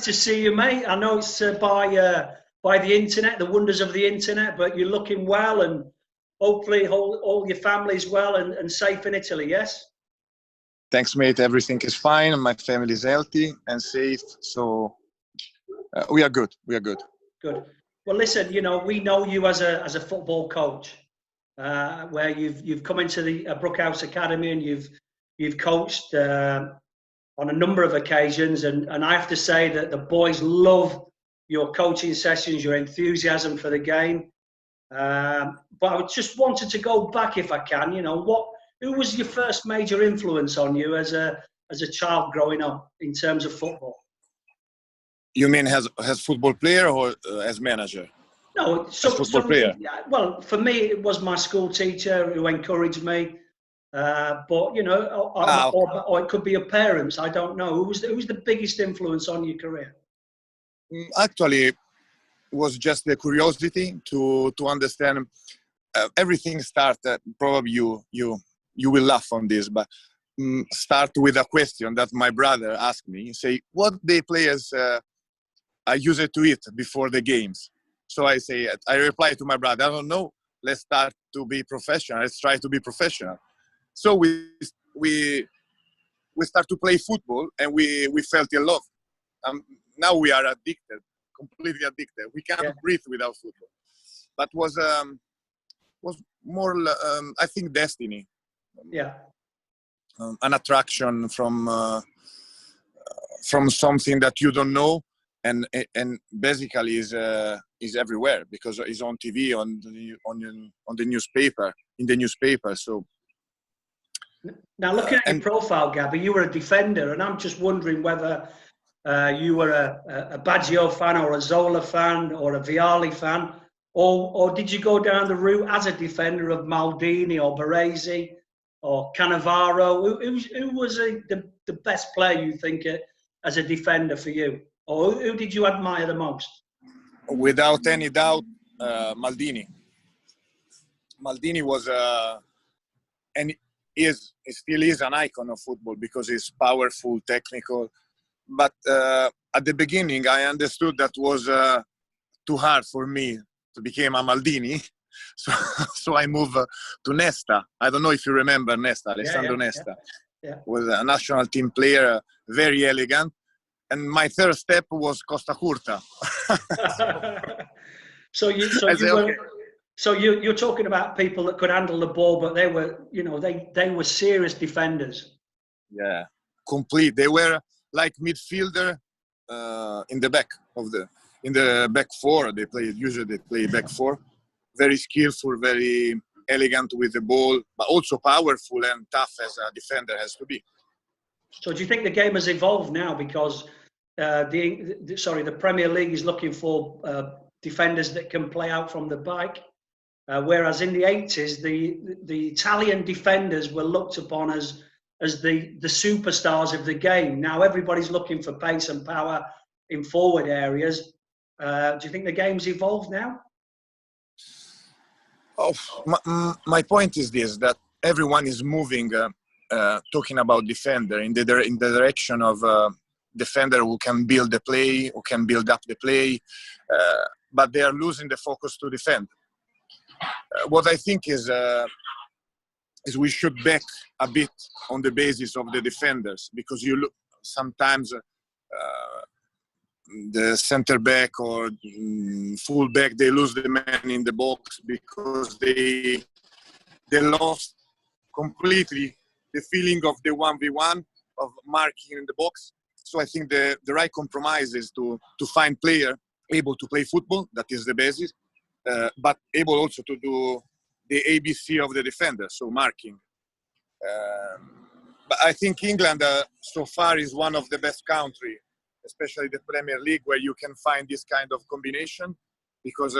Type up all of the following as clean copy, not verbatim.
to see you, mate. I know it's by the internet, the wonders of the internet, but you're looking well, and hopefully all your family's well and safe in Italy. Yes. Thanks, mate. Everything is fine. My family is healthy and safe, so we are good. We are good. Good. Well, listen. We know you as a football coach, where you've come into the Brookhouse Academy and you've coached on a number of occasions, and I have to say that the boys love your coaching sessions, your enthusiasm for the game. But I just wanted to go back, if I can. Who was your first major influence on you as a child growing up in terms of football? You mean as football player or as manager? No, football player. Well, for me, it was my school teacher who encouraged me. But or it could be your parents. I don't know. Who was the biggest influence on your career? Actually, it was just the curiosity to understand. Everything started. Probably you will laugh on this, but start with a question that my brother asked me. Say, what the players are used to eat before the games? So I replied to my brother, I don't know. Let's start to be professional. Let's try to be professional. So we start to play football, and we felt in love. Now we are addicted, completely addicted. We can't breathe without football. But was more, I think, destiny. Yeah. An attraction from something that you don't know, and basically is everywhere because it's on TV, on the newspaper, in the newspaper. So. Now, looking at your profile, Gabby, you were a defender, and I'm just wondering whether you were a Baggio fan or a Zola fan or a Vialli fan, or did you go down the route as a defender of Maldini or Baresi or Cannavaro? Who was the best player you think as a defender for you? Or who did you admire the most? Without any doubt, Maldini. Maldini was still is an icon of football because he's powerful, technical. But at the beginning, I understood that was too hard for me to become a Maldini. So I moved to Nesta. I don't know if you remember Nesta, Alessandro Nesta. Yeah. Was a national team player, very elegant. And my third step was Costa Curta. So you're talking about people that could handle the ball, but they were serious defenders. Yeah, complete. They were like midfielder in the back four. They play back four. Very skillful, very elegant with the ball, but also powerful and tough as a defender has to be. So do you think the game has evolved now because the Premier League is looking for defenders that can play out from the back? Whereas in the 80s, the Italian defenders were looked upon as the superstars of the game. Now everybody's looking for pace and power in forward areas. Do you think the game's evolved now? My point is this: that everyone is moving, talking about defender in the direction of defender who can build the play, who can build up the play, but they are losing the focus to defend. What I think is we should back a bit on the basis of the defenders, because you look sometimes the center back or full back, they lose the man in the box because they lost completely the feeling of the 1v1 of marking in the box. So I think the right compromise is to find player able to play football, that is the basis, but able also to do the ABC of the defender, so marking. But I think England so far is one of the best countries, especially the Premier League, where you can find this kind of combination, because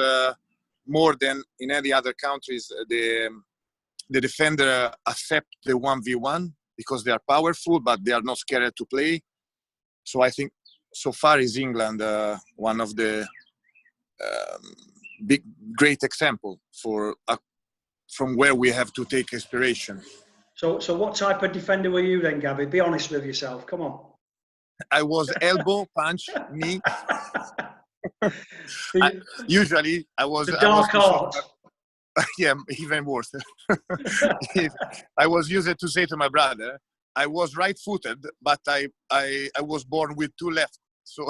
more than in any other countries, the defender accept the 1v1 because they are powerful, but they are not scared to play. So I think so far is England one of the great example from where we have to take inspiration. So what type of defender were you then, Gabby? Be honest with yourself. Come on. I was elbow, punch, knee. The Usually, I was dark too short. art. Yeah, even worse. I was used to say to my brother, I was right-footed, but I was born with two left. So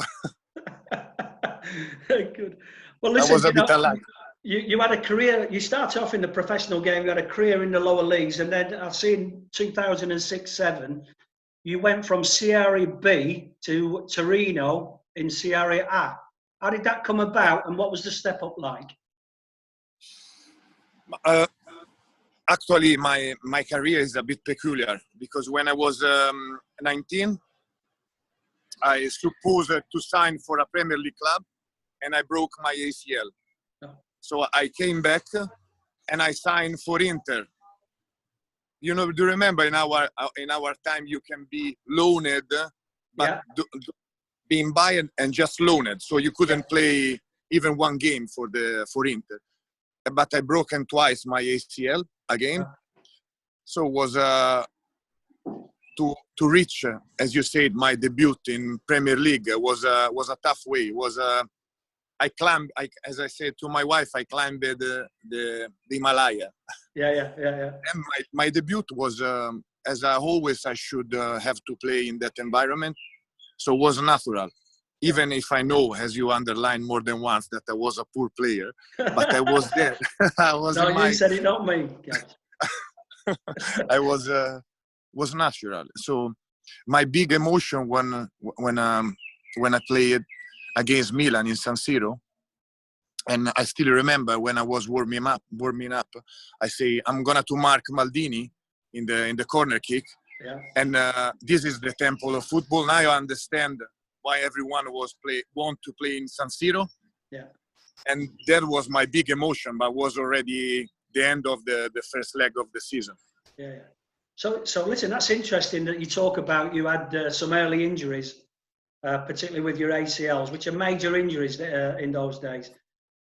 Good. Well, I listen, was a bit alike. you had a career. You started off in the professional game. You had a career in the lower leagues, and then I've seen 2006-07. You went from Serie B to Torino in Serie A. How did that come about, and what was the step up like? Actually, my career is a bit peculiar because when I was 19, I supposed to sign for a Premier League club, and I broke my ACL. Oh. So I came back and I signed for Inter. You know, do you remember in our time you can be loaned, but being buying and just loaned, so you couldn't play even one game for Inter. But I broken twice my ACL again, so it was to reach, as you said, my debut in Premier League was a tough way. It was I climbed, as I said to my wife, I climbed the Himalaya. Yeah. And my debut was, as I always, I should have to play in that environment. So it was natural. Even if I know, as you underlined more than once, that I was a poor player, but I was there. You said it, not me. I was natural. So my big emotion when I played against Milan in San Siro, and I still remember when I was warming up, I say, I'm gonna to mark Maldini in the corner kick. Yeah. And this is the temple of football. Now I understand why everyone want to play in San Siro. Yeah. And that was my big emotion, but was already the end of the first leg of the season. Yeah. So listen, that's interesting that you talk about you had some early injuries, particularly with your ACLs, which are major injuries in those days.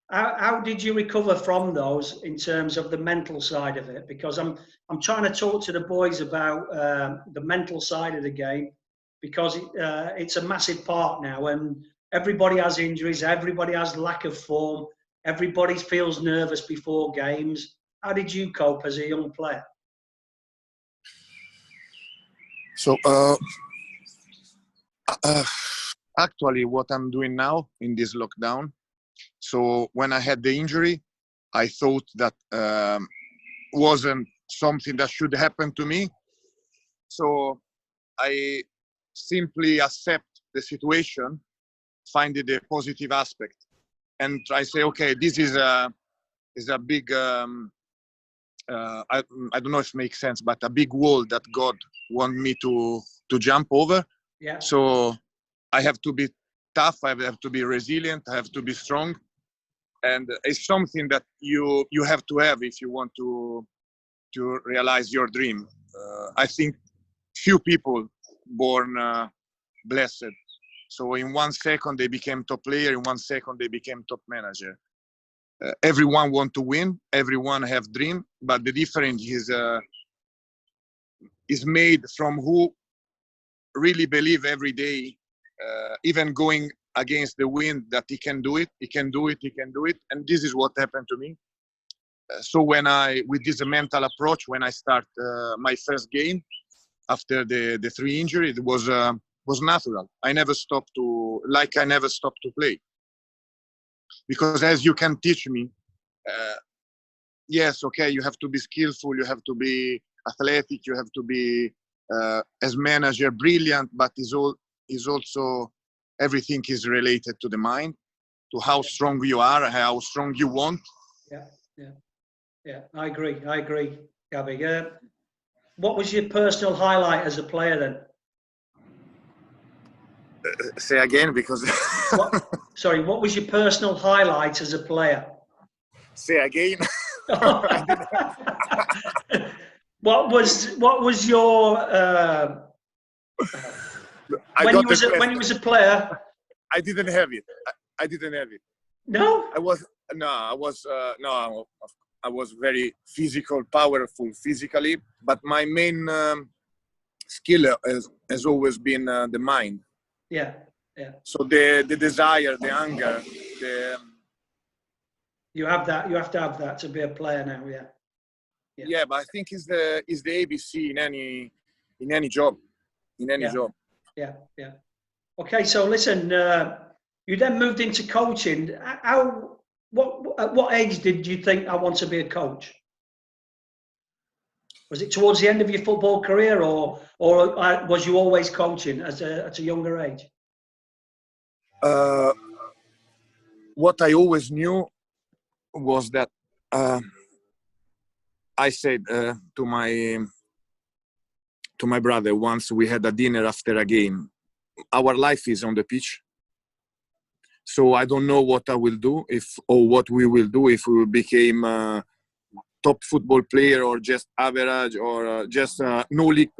How did you recover from those in terms of the mental side of it? Because I'm trying to talk to the boys about the mental side of the game, because it's a massive part now, and everybody has injuries, everybody has lack of form, everybody feels nervous before games. How did you cope as a young player? So actually what I'm doing now in this lockdown, so when I had the injury, I thought that wasn't something that should happen to me. So I simply accept the situation, find it a positive aspect, and try say, okay, this is a big, I don't know if it makes sense, but a big wall that God want me to jump over. Yeah. So I have to be tough, I have to be resilient, I have to be strong. And it's something that you have to have if you want to realize your dream. I think few people born blessed. So in 1 second they became top player, in 1 second they became top manager. Everyone want to win, everyone have dream, but the difference is made from who really believe every day, even going against the wind, that he can do it, and this is what happened to me. So when with this mental approach, when I start my first game after the 3 injuries, it was natural. I never stopped to play, because as you can teach me, yes, okay, you have to be skillful, you have to be athletic, you have to be as manager brilliant, but is also everything is related to the mind, to how strong you are, how strong you want. Yeah. I agree, Gabby. What was your personal highlight as a player then? Say again, because what was your personal highlight as a player? Say again. What was your when you was a player? I didn't have it. I didn't have it. No. I was very physical, powerful physically, but my main skill has always been the mind. Yeah, yeah. So the desire, the hunger, the you have that. You have to have that to be a player now. Yeah. Yeah, but I think is the ABC in any job, Yeah. Okay, so listen, you then moved into coaching. At what age did you think I want to be a coach? Was it towards the end of your football career, or was you always coaching at a younger age? What I always knew was that I said to my brother once we had a dinner after a game, our life is on the pitch. So I don't know what I will do or what we will do if we became a top football player or just average or just no league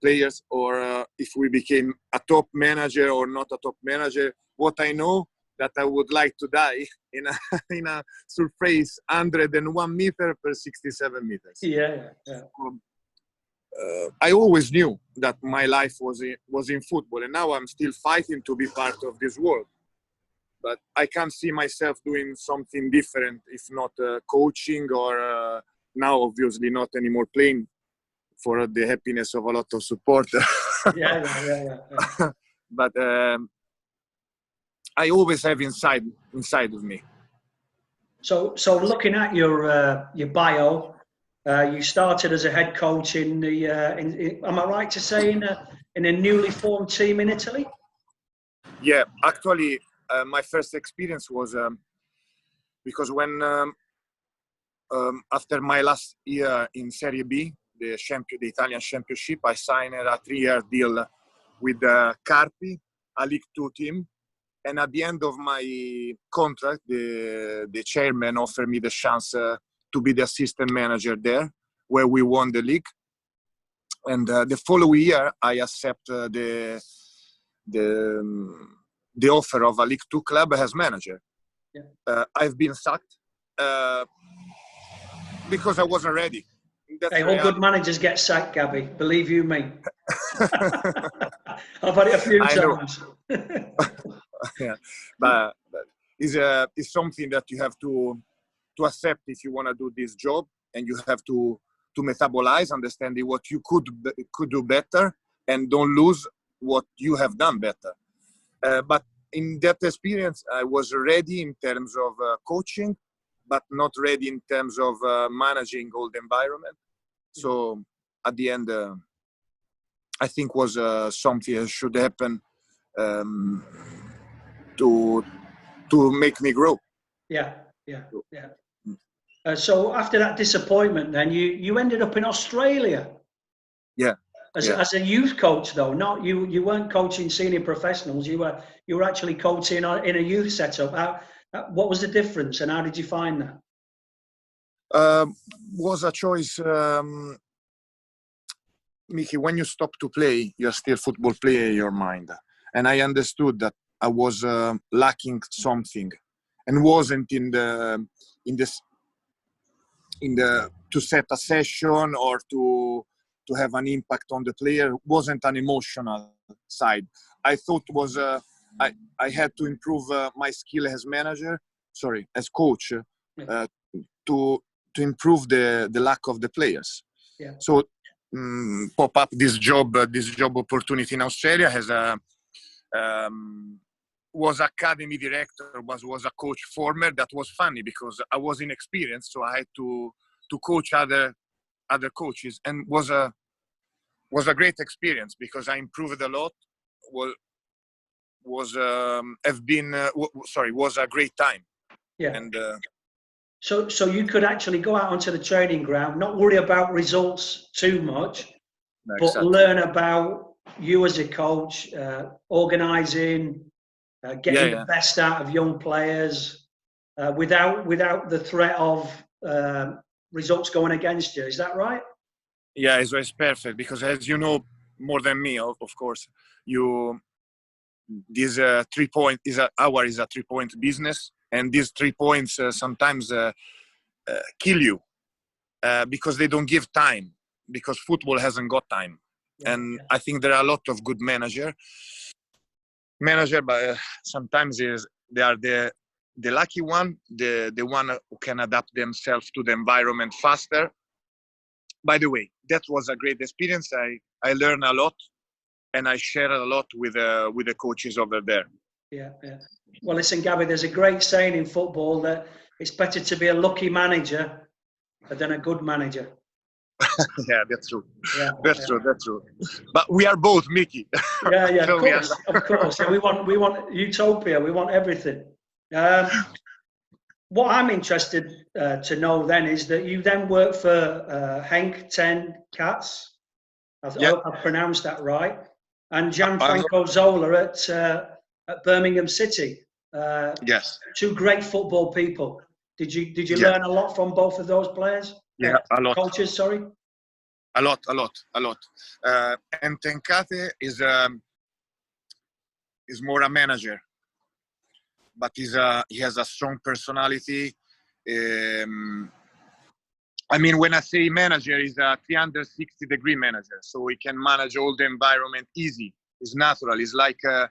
players or if we became a top manager or not a top manager. What I know that I would like to die in a surface 101 meter per 67 meters. Yeah. I always knew that my life was in football, and now I'm still fighting to be part of this world. But I can't see myself doing something different, if not coaching or now obviously not anymore playing for the happiness of a lot of supporters. Yeah. But I always have inside of me. So looking at your bio, you started as a head coach in the. Am I right to say in a newly formed team in Italy? Yeah, actually, my first experience was because when after my last year in Serie B, the Italian Championship, I signed a 3-year deal with Carpi, a League Two team. And at the end of my contract, the chairman offered me the chance to be the assistant manager there, where we won the league. And the following year, I accepted the offer of a League Two club as manager. Yeah. I've been sacked because I wasn't ready. Hey, all good managers get sacked, Gabby. Believe you me. I've had it a few times. Yeah, but it's something that you have to accept if you want to do this job, and you have to metabolize, understanding what you could do better, and don't lose what you have done better. But in that experience, I was ready in terms of coaching, but not ready in terms of managing all the environment. So at the end, I think was something that should happen to make me grow. Yeah. So after that disappointment, then you ended up in Australia. Yeah. As a youth coach, though, not you weren't coaching senior professionals. You were actually coaching in a youth setup. What was the difference, and how did you find that? Was a choice, Micky. When you stop to play, you're still football player in your mind, and I understood that I was lacking something, and wasn't in the to set a session or to have an impact on the player. Wasn't an emotional side. I thought was I had to improve my skill as coach, to improve the lack of the players. Yeah. So pop up this job opportunity in Australia as a was academy director, was a coach former. That was funny because I was inexperienced, so I had to coach other coaches, and was a great experience because I improved a lot. Was a great time. Yeah. And so you could actually go out onto the training ground, not worry about results too much, but learn about you as a coach, organising, getting the best out of young players, without the threat of results going against you. Is that right? Yeah, it's perfect because, as you know more than me, of course, this 3 point is a 3-point business, and these 3 points sometimes kill you because they don't give time, because football hasn't got time. I think there are a lot of good managers manager, but sometimes they are the lucky one, the one who can adapt themselves to the environment faster. By the way, that was a great experience. I learned a lot, and I shared a lot with the coaches over there. Yeah, yeah. Well, listen, Gabby, there's a great saying in football that it's better to be a lucky manager than a good manager. Yeah, that's true. Yeah, that's true. That's true. But we are both Micky. Yeah, yeah, So of course, of course. Yeah, we want utopia. We want everything. What I'm interested to know then is that you then work for Henk ten Cats. I hope I pronounced that right. And Franco Zola at Birmingham City. Yes. Two great football people. Did you learn a lot from both of those players? Yeah, a lot. Coaches, sorry. A lot. And Tenkate is more a manager, but he has a strong personality. I mean, when I say manager, he's a 360-degree manager, so he can manage all the environment easy. It's natural. He's like a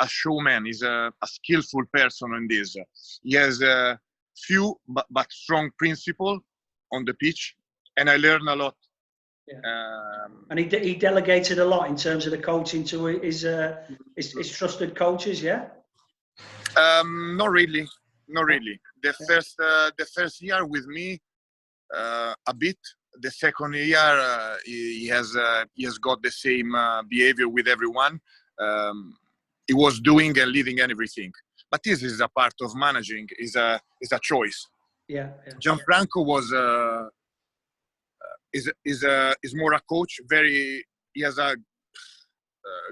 showman. He's a skillful person in this. He has a few but strong principles on the pitch, and I learned a lot. Yeah. And he delegated a lot in terms of the coaching to his trusted coaches. Yeah. Not really. The first year with me, a bit. The second year, he has got the same behavior with everyone. He was doing and leading and everything. But this is a part of managing. Is a choice. Yeah. Gianfranco was is more a coach. He has a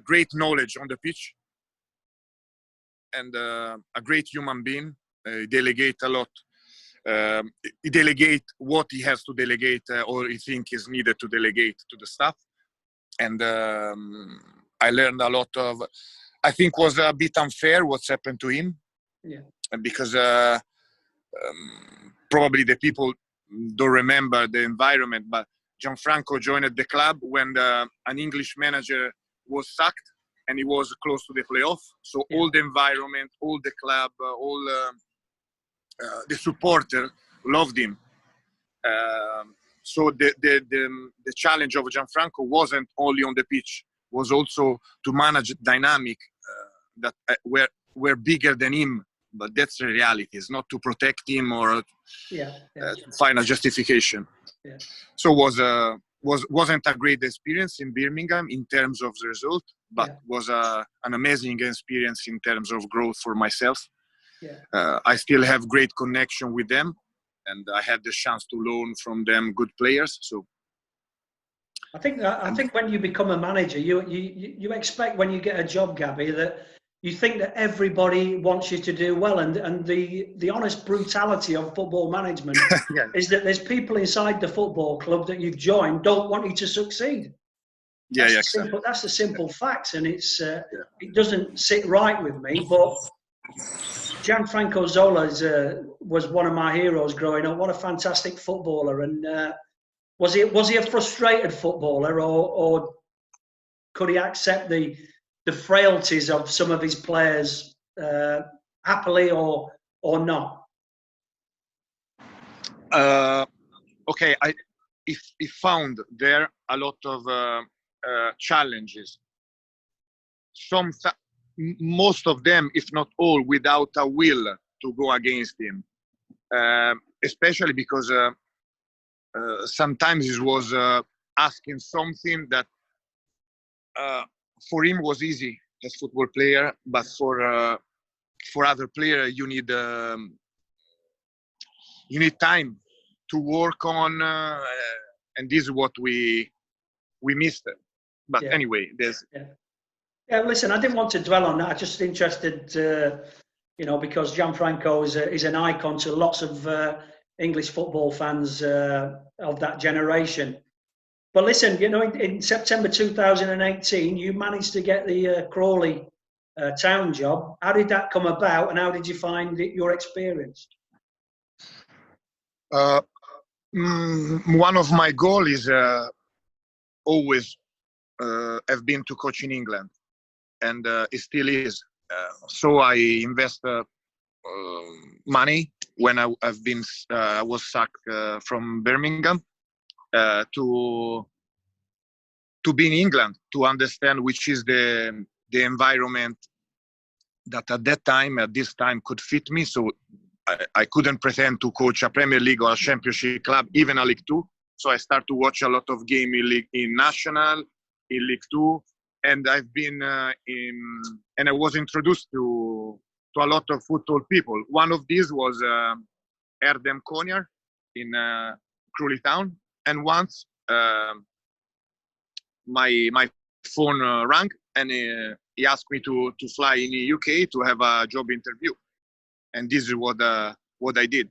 great knowledge on the pitch and a great human being. He delegate a lot. He delegate what he has to delegate or he think is needed to delegate to the staff. And I learned a lot of. I think was a bit unfair what's happened to him. Yeah. Because probably the people don't remember the environment, but Gianfranco joined the club when an English manager was sacked and he was close to the playoff. So all the environment, all the club, all the supporter loved him. So the challenge of Gianfranco wasn't only on the pitch, was also to manage dynamic that were bigger than him. But that's the reality. It's not to protect him or to find a justification. Yeah. So wasn't a great experience in Birmingham in terms of the result, but was an amazing experience in terms of growth for myself. Yeah. I still have great connection with them, and I had the chance to learn from them good players. So I think when you become a manager, you expect when you get a job, Gabby, that you think that everybody wants you to do well, and the honest brutality of football management is that there's people inside the football club that you've joined don't want you to succeed. That's the simple facts, and it doesn't sit right with me. But Gianfranco Zola was one of my heroes growing up. What a fantastic footballer! And was he a frustrated footballer, or could he accept the frailties of some of his players happily or not? Okay, he found there a lot of challenges. Most of them, if not all, without a will to go against him. Especially because sometimes he was asking something that for him was easy as football player, but for other player you need time to work on, and this is what we missed. But anyway, there's. Yeah, listen, I didn't want to dwell on that. I'm just interested, because Gianfranco is an icon to lots of English football fans of that generation. But listen, in September 2018, you managed to get the Crawley Town job. How did that come about, and how did you find your experience? One of my goals is always have been to coach in England. and it still is. So I invest money when I was sacked from Birmingham to be in England, to understand which is the environment that at this time could fit me. So I couldn't pretend to coach a Premier League or a Championship club, even a League Two. So I start to watch a lot of game in National, in League Two, and I've been and I was introduced to a lot of football people. One of these was Erdem Konjar in Crawley Town, and once my phone rang, and he asked me to fly in the UK to have a job interview, and this is what I did.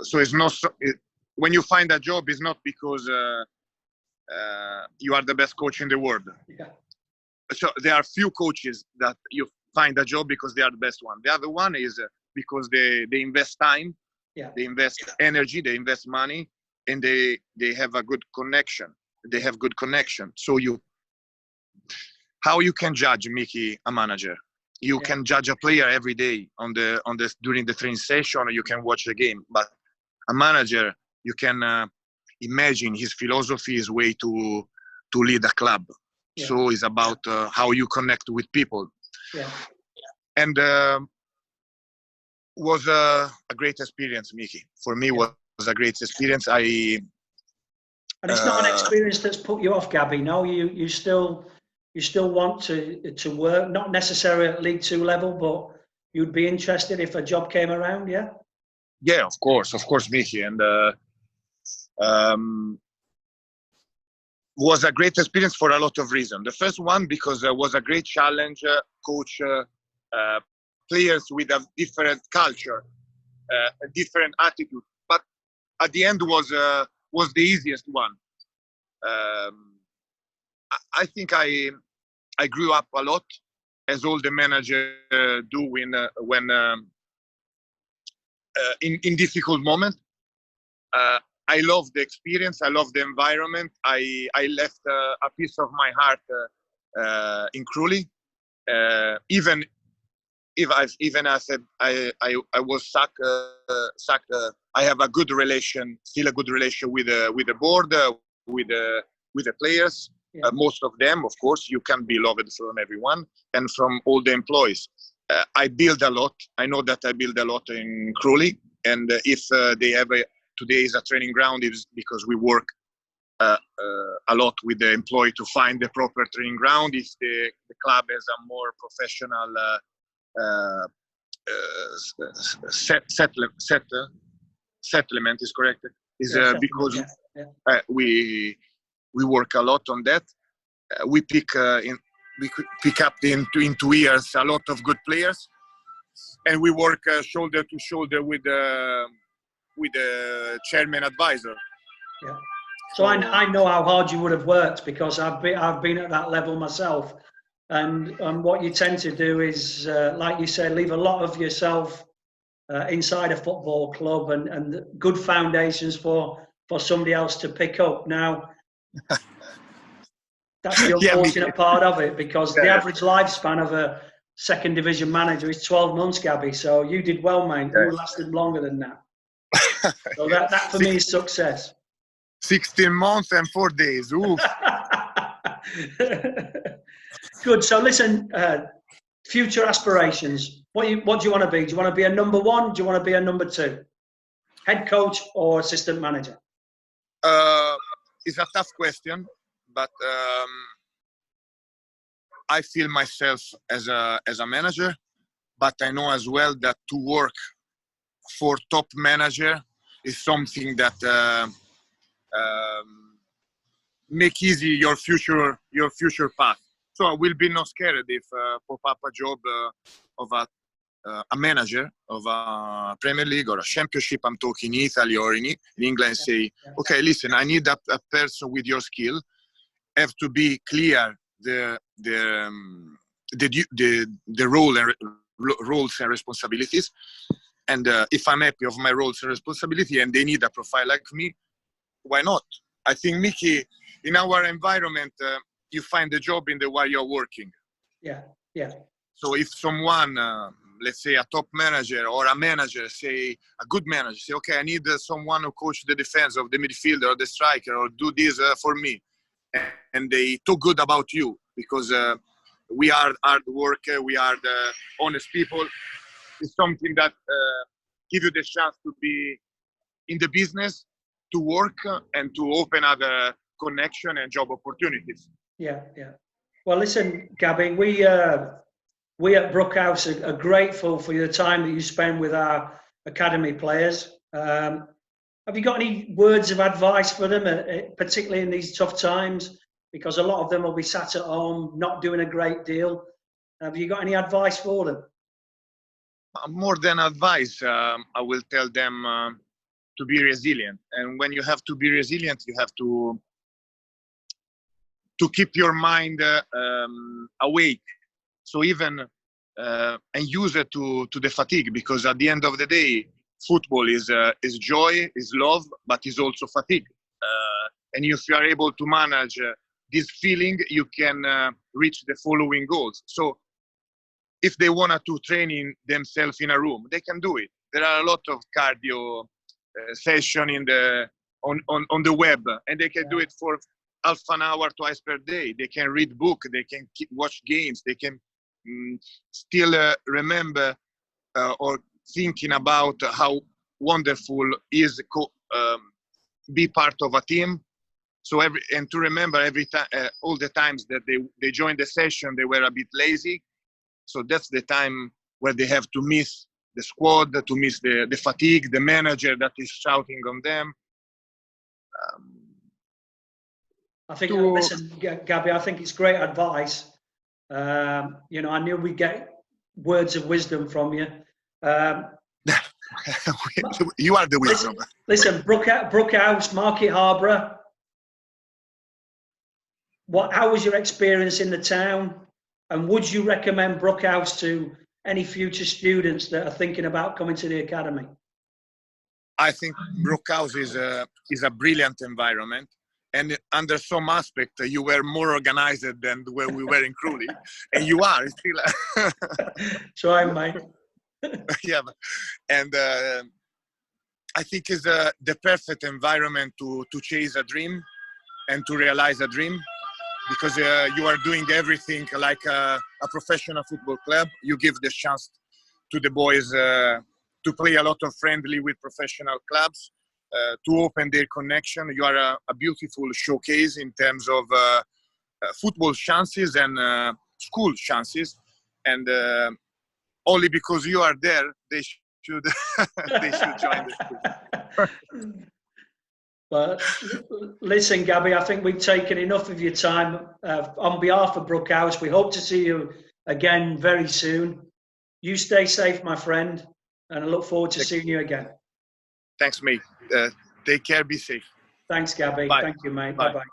So it's not when you find a job, it's not because you are the best coach in the world. Yeah. So there are few coaches that you find a job because they are the best one. The other one is because they invest time, they invest energy, they invest money, and they have a good connection. They have good connection. So how you can judge, Micky, a manager? You can judge a player every day during the training session, or you can watch the game. But a manager, you can imagine his philosophy, his way to lead a club. Yeah. So it's about how you connect with people. Yeah. And was a great experience, Micky. For me, was a great experience. And it's not an experience that's put you off, Gabby. No, you still want to work, not necessarily at League Two level, but you'd be interested if a job came around, yeah? Yeah, of course, Micky. And was a great experience for a lot of reasons. The first one, because it was a great challenge, coach players with a different culture, a different attitude. But at the end was the easiest one. I think I grew up a lot, as all the managers do when in difficult moments. I love the experience. I love the environment. I left a piece of my heart in Crawley. Even I said I was sacked. I have a good relation, still a good relation with the board, with the players. Yeah. Most of them, of course, you can be loved from everyone and from all the employees. I build a lot. I know that I build a lot in Crawley, and if they have today is a training ground, it's because we work a lot with the employee to find the proper training ground. If the club has a more professional settlement, is correct? Is because we work a lot on that. We pick up in 2 years a lot of good players, and we work shoulder to shoulder with the chairman advisor. Yeah. So I know how hard you would have worked, because I've been at that level myself, and what you tend to do is, like you said, leave a lot of yourself inside a football club, and good foundations for somebody else to pick up. Now, that's the unfortunate part of it, because the average lifespan of a second division manager is 12 months, Gabby. So you did well, mate. You lasted longer than that. So that for me is success. 16 months and 4 days. Oof. Good. So listen, future aspirations. What do you want to be? Do you want to be a number one? Do you want to be a number two? Head coach or assistant manager? It's a tough question, but I feel myself as a manager, but I know as well that to work for top manager is something that make easy your future path. So I will be not scared if pop up a job of a manager of a Premier League or a Championship. I'm talking in Italy or in England. Say, okay, listen, I need a person with your skill. Have to be clear the roles and responsibilities. And if I'm happy of my roles and responsibility, and they need a profile like me, why not? I think, Micky, in our environment, you find a job in the while you're working. Yeah, yeah. So if someone, let's say a top manager or a manager, say a good manager, say, okay, I need someone who coach the defense of the midfielder or the striker or do this for me. And they talk good about you because we are hard worker, we are the honest people. It's something that give you the chance to be in the business, to work and to open other connection and job opportunities. Yeah, yeah. Well, listen, Gabby, we at Brookhouse are grateful for the time that you spend with our academy players. Have you got any words of advice for them, particularly in these tough times? Because a lot of them will be sat at home, not doing a great deal. Have you got any advice for them? More than advice, I will tell them to be resilient. And when you have to be resilient, you have to keep your mind awake. So even and use it to the fatigue, because at the end of the day, football is joy, is love, but is also fatigue. And if you are able to manage this feeling, you can reach the following goals. So if they want to train themselves in a room, they can do it. There are a lot of cardio session on the web, and they can do it for half an hour twice per day. They can read book, they can watch games, they can still remember or thinking about how wonderful is be part of a team. So and to remember every time, all the times that they joined the session, they were a bit lazy. So that's the time where they have to miss the squad, to miss the fatigue, the manager that is shouting on them. I think, listen, Gabby, I think it's great advice. You know, I knew we'd get words of wisdom from you. You are the wisdom. Listen, Brookhouse, Market Harborough. How was your experience in the town? And would you recommend Brookhouse to any future students that are thinking about coming to the academy? I think Brookhouse is a brilliant environment. And under some aspect, you were more organized than when we were in Crawley. And you are still. Trying, mate. Yeah. And I think it's the perfect environment to chase a dream and to realize a dream. Because you are doing everything like a professional football club. You give the chance to the boys to play a lot of friendly with professional clubs, to open their connection. You are a beautiful showcase in terms of football chances and school chances. And only because you are there, they should they should join the school. But listen, Gabby, I think we've taken enough of your time. On behalf of Brookhouse, we hope to see you again very soon. You stay safe, my friend, and I look forward to seeing you again. Thanks, mate. Take care, be safe. Thanks, Gabby. Bye. Thank you, mate. Bye. Bye-bye.